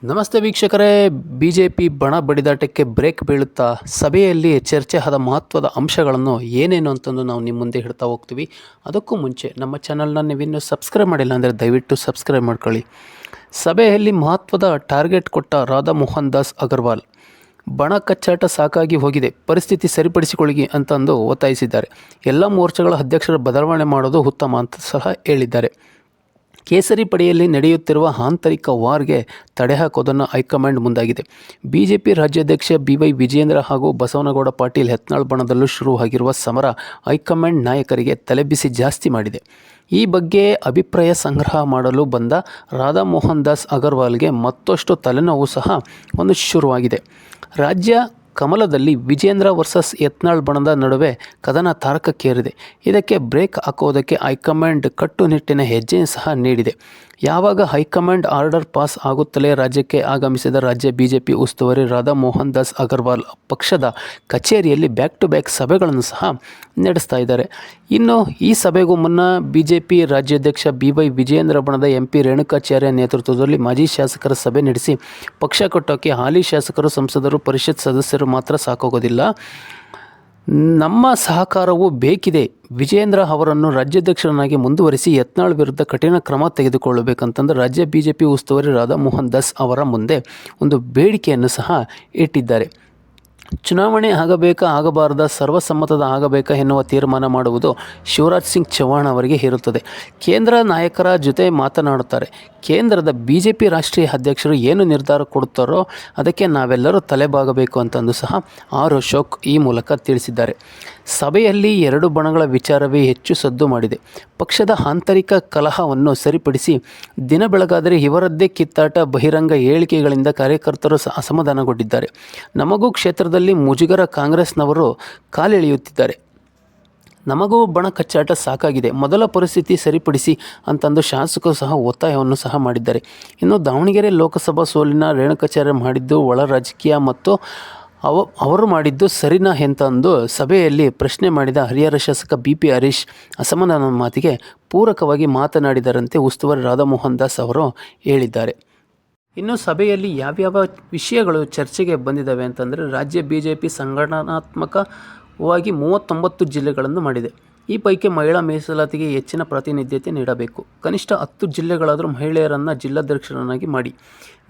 ನಮಸ್ತೆ ವೀಕ್ಷಕರೇ, ಬಿಜೆಪಿ ಬಣ ಬಡಿದಾಟಕ್ಕೆ ಬ್ರೇಕ್ ಬೀಳುತ್ತಾ ಸಭೆಯಲ್ಲಿ ಚರ್ಚೆ ಆದ ಮಹತ್ವದ ಅಂಶಗಳನ್ನು ಏನೇನು ಅಂತಂದು ನಾವು ನಿಮ್ಮ ಮುಂದೆ ಇಡ್ತಾ ಹೋಗ್ತೀವಿ. ಅದಕ್ಕೂ ಮುಂಚೆ ನಮ್ಮ ಚಾನಲ್ನ ನೀವಿನ್ನೂ ಸಬ್ಸ್ಕ್ರೈಬ್ ಮಾಡಿಲ್ಲ ಅಂದರೆ ದಯವಿಟ್ಟು ಸಬ್ಸ್ಕ್ರೈಬ್ ಮಾಡ್ಕೊಳ್ಳಿ. ಸಭೆಯಲ್ಲಿ ಮಹತ್ವದ ಟಾರ್ಗೆಟ್ ಕೊಟ್ಟ ರಾಧಾ ಮೋಹನ್ ದಾಸ್ ಅಗರ್ವಾಲ್. ಬಣ ಕಚ್ಚಾಟ ಸಾಕಾಗಿ ಹೋಗಿದೆ, ಪರಿಸ್ಥಿತಿ ಸರಿಪಡಿಸಿಕೊಳ್ಳಿ ಅಂತಂದು ಒತ್ತಾಯಿಸಿದ್ದಾರೆ. ಎಲ್ಲ ಮೋರ್ಚಾಗಳ ಅಧ್ಯಕ್ಷರ ಬದಲಾವಣೆ ಮಾಡೋದು ಉತ್ತಮ ಅಂತ ಸಹ ಹೇಳಿದ್ದಾರೆ. ಕೇಸರಿ ಪಡೆಯಲ್ಲಿ ನಡೆಯುತ್ತಿರುವ ಆಂತರಿಕ ವಾರ್ಗೆ ತಡೆ ಹಾಕೋದನ್ನು ಹೈಕಮಾಂಡ್ ಮುಂದಾಗಿದೆ. ಬಿಜೆಪಿ ರಾಜ್ಯಾಧ್ಯಕ್ಷ BY ವಿಜಯೇಂದ್ರ ಹಾಗೂ ಬಸವನಗೌಡ ಪಾಟೀಲ್ ಯತ್ನಾಳ್ ಬಣದಲ್ಲೂ ಶುರುವಾಗಿರುವ ಸಮರ ಹೈಕಮಾಂಡ್ ನಾಯಕರಿಗೆ ತಲೆಬಿಸಿ ಜಾಸ್ತಿ ಮಾಡಿದೆ. ಈ ಬಗ್ಗೆ ಅಭಿಪ್ರಾಯ ಸಂಗ್ರಹ ಮಾಡಲು ಬಂದ ರಾಧಾ ಮೋಹನ್ ದಾಸ್ ಅಗರ್ವಾಲ್ಗೆ ಮತ್ತಷ್ಟು ತಲೆನೋವು ಸಹ ಶುರುವಾಗಿದೆ. ರಾಜ್ಯ ಕಮಲದಲ್ಲಿ ವಿಜೇಂದ್ರ ವರ್ಸಸ್ ಯತ್ನಾಳ್ ಬಣದ ನಡುವೆ ಕದನ ತಾರಕಕ್ಕೇರಿದೆ. ಇದಕ್ಕೆ ಬ್ರೇಕ್ ಹಾಕೋದಕ್ಕೆ ಹೈಕಮಾಂಡ್ ಕಟ್ಟುನಿಟ್ಟಿನ ಹೆಜ್ಜೆ ಸಹ ನೀಡಿದೆ. ಯಾವಾಗ ಹೈಕಮಾಂಡ್ ಆರ್ಡರ್ ಪಾಸ್ ಆಗುತ್ತಲೇ ರಾಜ್ಯಕ್ಕೆ ಆಗಮಿಸಿದ ರಾಜ್ಯ ಬಿಜೆಪಿ ಉಸ್ತುವಾರಿ ರಾಧಾ ಮೋಹನ್ ದಾಸ್ ಅಗರ್ವಾಲ್ ಪಕ್ಷದ ಕಚೇರಿಯಲ್ಲಿ ಬ್ಯಾಕ್ ಟು ಬ್ಯಾಕ್ ಸಭೆಗಳನ್ನು ಸಹ ನಡೆಸ್ತಾ ಇದ್ದಾರೆ. ಇನ್ನು ಈ ಸಭೆಗೂ ಮುನ್ನ ಬಿಜೆಪಿ ರಾಜ್ಯಾಧ್ಯಕ್ಷ BY ವಿಜಯೇಂದ್ರ ಬಣದ MP ರೇಣುಕಾಚಾರ್ಯ ನೇತೃತ್ವದಲ್ಲಿ ಮಾಜಿ ಶಾಸಕರ ಸಭೆ ನಡೆಸಿ ಪಕ್ಷ ಕಟ್ಟೋಕ್ಕೆ ಹಾಲಿ ಶಾಸಕರು, ಸಂಸದರು, ಪರಿಷತ್ ಸದಸ್ಯರು ಮಾತ್ರ ಸಾಕಾಗೋದಿಲ್ಲ, ನಮ್ಮ ಸಹಕಾರವೂ ಬೇಕಿದೆ. ವಿಜಯೇಂದ್ರ ಅವರನ್ನು ರಾಜ್ಯಾಧ್ಯಕ್ಷರನ್ನಾಗಿ ಮುಂದುವರಿಸಿ ಯತ್ನಾಳ್ ವಿರುದ್ಧ ಕಠಿಣ ಕ್ರಮ ತೆಗೆದುಕೊಳ್ಳಬೇಕಂತಂದು ರಾಜ್ಯ ಬಿಜೆಪಿ ಉಸ್ತುವಾರಿ ರಾಧಾ ಮೋಹನ್ ದಾಸ್ ಅವರ ಮುಂದೆ ಒಂದು ಬೇಡಿಕೆಯನ್ನು ಸಹ ಇಟ್ಟಿದ್ದಾರೆ. ಚುನಾವಣೆ ಆಗಬೇಕಾ ಆಗಬಾರದಾ, ಸರ್ವಸಮ್ಮತದ ಆಗಬೇಕಾ ಎನ್ನುವ ತೀರ್ಮಾನ ಮಾಡುವುದು ಶಿವರಾಜ್ ಸಿಂಗ್ ಚೌಹಾಣ್ ಅವರಿಗೆ ಇರುತ್ತದೆ. ಕೇಂದ್ರ ನಾಯಕರ ಜೊತೆ ಮಾತನಾಡುತ್ತಾರೆ. ಕೇಂದ್ರದ ಬಿಜೆಪಿ ರಾಷ್ಟ್ರೀಯ ಅಧ್ಯಕ್ಷರು ಏನು ನಿರ್ಧಾರ ಕೊಡುತ್ತಾರೋ ಅದಕ್ಕೆ ನಾವೆಲ್ಲರೂ ತಲೆಬಾಗಬೇಕು ಅಂತಂದು ಸಹ ಅಶೋಕ್ ಈ ಮೂಲಕ ತಿಳಿಸಿದ್ದಾರೆ. ಸಭೆಯಲ್ಲಿ ಎರಡು ಬಣಗಳ ವಿಚಾರವೇ ಹೆಚ್ಚು ಸದ್ದು ಮಾಡಿದೆ. ಪಕ್ಷದ ಆಂತರಿಕ ಕಲಹವನ್ನು ಸರಿಪಡಿಸಿ ದಿನ ಬೆಳಗಾದರೆ ಇವರದ್ದೇ ಕಿತ್ತಾಟ, ಬಹಿರಂಗ ಹೇಳಿಕೆಗಳಿಂದ ಕಾರ್ಯಕರ್ತರು ಅಸಮಾಧಾನಗೊಂಡಿದ್ದಾರೆ. ನಮಗೂ ಕ್ಷೇತ್ರದಲ್ಲಿ ಮುಜುಗರ, ಕಾಂಗ್ರೆಸ್ನವರು ಕಾಲೆಳೆಯುತ್ತಿದ್ದಾರೆ, ನಮಗೂ ಬಣ ಕಚ್ಚಾಟ ಸಾಕಾಗಿದೆ, ಮೊದಲ ಪರಿಸ್ಥಿತಿ ಸರಿಪಡಿಸಿ ಅಂತಂದು ಶಾಸಕರು ಸಹ ಒತ್ತಾಯವನ್ನು ಸಹ ಮಾಡಿದ್ದಾರೆ. ಇನ್ನು ದಾವಣಗೆರೆ ಲೋಕಸಭಾ ಸೋಲಿನ ರೇಣುಕಾಚಾರ್ಯ ಮಾಡಿದ್ದು ಒಳ ರಾಜಕೀಯ ಮತ್ತು ಅವರು ಮಾಡಿದ್ದು ಸರಿನಾ ಎಂತಂದು ಸಭೆಯಲ್ಲಿ ಪ್ರಶ್ನೆ ಮಾಡಿದ ಹರಿಹರ ಶಾಸಕ BP ಹರೀಶ್ ಅಸಮಾಧಾನ ಮಾತಿಗೆ ಪೂರಕವಾಗಿ ಮಾತನಾಡಿದರಂತೆ ಉಸ್ತುವಾರಿ ರಾಧಾ ಮೋಹನ್ ದಾಸ್ ಅವರು ಹೇಳಿದ್ದಾರೆ. ಇನ್ನು ಸಭೆಯಲ್ಲಿ ಯಾವ್ಯಾವ ವಿಷಯಗಳು ಚರ್ಚೆಗೆ ಬಂದಿದ್ದಾವೆ ಅಂತಂದರೆ, ರಾಜ್ಯ ಬಿಜೆಪಿ ಸಂಘಟನಾತ್ಮಕವಾಗಿ 39 ಜಿಲ್ಲೆಗಳನ್ನು ಮಾಡಿದೆ. ಈ ಪೈಕಿ ಮಹಿಳಾ ಮೀಸಲಾತಿಗೆ ಹೆಚ್ಚಿನ ಪ್ರಾತಿನಿಧ್ಯತೆ ನೀಡಬೇಕು. ಕನಿಷ್ಠ 10 ಜಿಲ್ಲೆಗಳಾದರೂ ಮಹಿಳೆಯರನ್ನು ಜಿಲ್ಲಾಧ್ಯಕ್ಷರನ್ನಾಗಿ ಮಾಡಿ.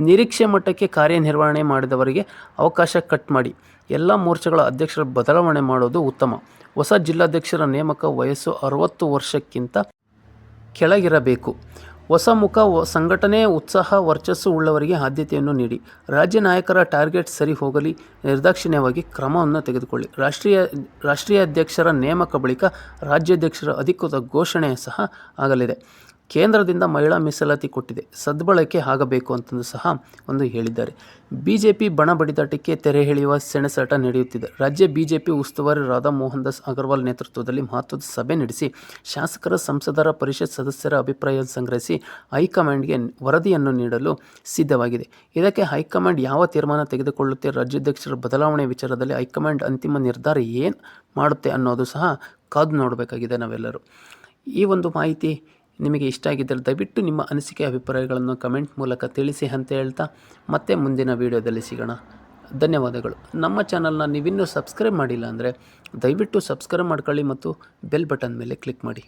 ನಿರೀಕ್ಷೆ ಮಟ್ಟಕ್ಕೆ ಕಾರ್ಯನಿರ್ವಹಣೆ ಮಾಡಿದವರಿಗೆ ಅವಕಾಶ ಕಟ್ ಮಾಡಿ. ಎಲ್ಲ ಮೋರ್ಚಾಗಳ ಅಧ್ಯಕ್ಷರ ಬದಲಾವಣೆ ಮಾಡೋದು ಉತ್ತಮ. ಹೊಸ ಜಿಲ್ಲಾಧ್ಯಕ್ಷರ ನೇಮಕ ವಯಸ್ಸು 60 ವರ್ಷಕ್ಕಿಂತ ಕೆಳಗಿರಬೇಕು. ಹೊಸ ಮುಖ, ಸಂಘಟನೆ ಉತ್ಸಾಹ, ವರ್ಚಸ್ಸು ಉಳ್ಳವರಿಗೆ ಆದ್ಯತೆಯನ್ನು ನೀಡಿ. ರಾಜ್ಯ ನಾಯಕರ ಟಾರ್ಗೆಟ್ ಸರಿ ಹೋಗಲಿ, ನಿರ್ದಾಕ್ಷಿಣ್ಯವಾಗಿ ಕ್ರಮವನ್ನು ತೆಗೆದುಕೊಳ್ಳಿ. ರಾಷ್ಟ್ರೀಯ ಅಧ್ಯಕ್ಷರ ನೇಮಕ ಬಳಿಕ ರಾಜ್ಯಾಧ್ಯಕ್ಷರ ಅಧಿಕೃತ ಘೋಷಣೆ ಸಹ ಆಗಲಿದೆ. ಕೇಂದ್ರದಿಂದ ಮಹಿಳಾ ಮೀಸಲಾತಿ ಕೊಟ್ಟಿದೆ, ಸದ್ಬಳಕೆ ಆಗಬೇಕು ಅಂತಂದು ಸಹ ಹೇಳಿದ್ದಾರೆ. ಬಿಜೆಪಿ ಬಣ ಬಡಿದಾಟಕ್ಕೆ ತೆರೆ ಎಳೆಯುವ ಸೆಣಸಾಟ ನಡೆಯುತ್ತಿದೆ. ರಾಜ್ಯ ಬಿಜೆಪಿ ಉಸ್ತುವಾರಿ ರಾಧಾ ಮೋಹನ್ ದಾಸ್ ಅಗರ್ವಾಲ್ ನೇತೃತ್ವದಲ್ಲಿ ಮಹತ್ವದ ಸಭೆ ನಡೆಸಿ ಶಾಸಕರ, ಸಂಸದರ, ಪರಿಷತ್ ಸದಸ್ಯರ ಅಭಿಪ್ರಾಯ ಸಂಗ್ರಹಿಸಿ ಹೈಕಮಾಂಡ್ಗೆ ವರದಿಯನ್ನು ನೀಡಲು ಸಿದ್ಧವಾಗಿದೆ. ಇದಕ್ಕೆ ಹೈಕಮಾಂಡ್ ಯಾವ ತೀರ್ಮಾನ ತೆಗೆದುಕೊಳ್ಳುತ್ತೆ, ರಾಜ್ಯಾಧ್ಯಕ್ಷರ ಬದಲಾವಣೆ ವಿಚಾರದಲ್ಲಿ ಹೈಕಮಾಂಡ್ ಅಂತಿಮ ನಿರ್ಧಾರ ಏನು ಮಾಡುತ್ತೆ ಅನ್ನೋದು ಸಹ ಕಾದು ನೋಡಬೇಕಾಗಿದೆ ನಾವೆಲ್ಲರೂ. ಈ ಒಂದು ಮಾಹಿತಿ ನಿಮಗೆ ಇಷ್ಟ ಆಗಿದ್ದರೆ ದಯವಿಟ್ಟು ನಿಮ್ಮ ಅನಿಸಿಕೆ, ಅಭಿಪ್ರಾಯಗಳನ್ನು ಕಮೆಂಟ್ ಮೂಲಕ ತಿಳಿಸಿ ಅಂತ ಹೇಳ್ತಾ ಮತ್ತೆ ಮುಂದಿನ ವೀಡಿಯೋದಲ್ಲಿ ಸಿಗೋಣ. ಧನ್ಯವಾದಗಳು. ನಮ್ಮ ಚಾನಲ್ನ ನೀವಿನ್ನೂ ಸಬ್ಸ್ಕ್ರೈಬ್ ಮಾಡಿಲ್ಲ ಅಂದರೆ ದಯವಿಟ್ಟು ಸಬ್ಸ್ಕ್ರೈಬ್ ಮಾಡ್ಕೊಳ್ಳಿ ಮತ್ತು ಬೆಲ್ ಬಟನ್ ಮೇಲೆ ಕ್ಲಿಕ್ ಮಾಡಿ.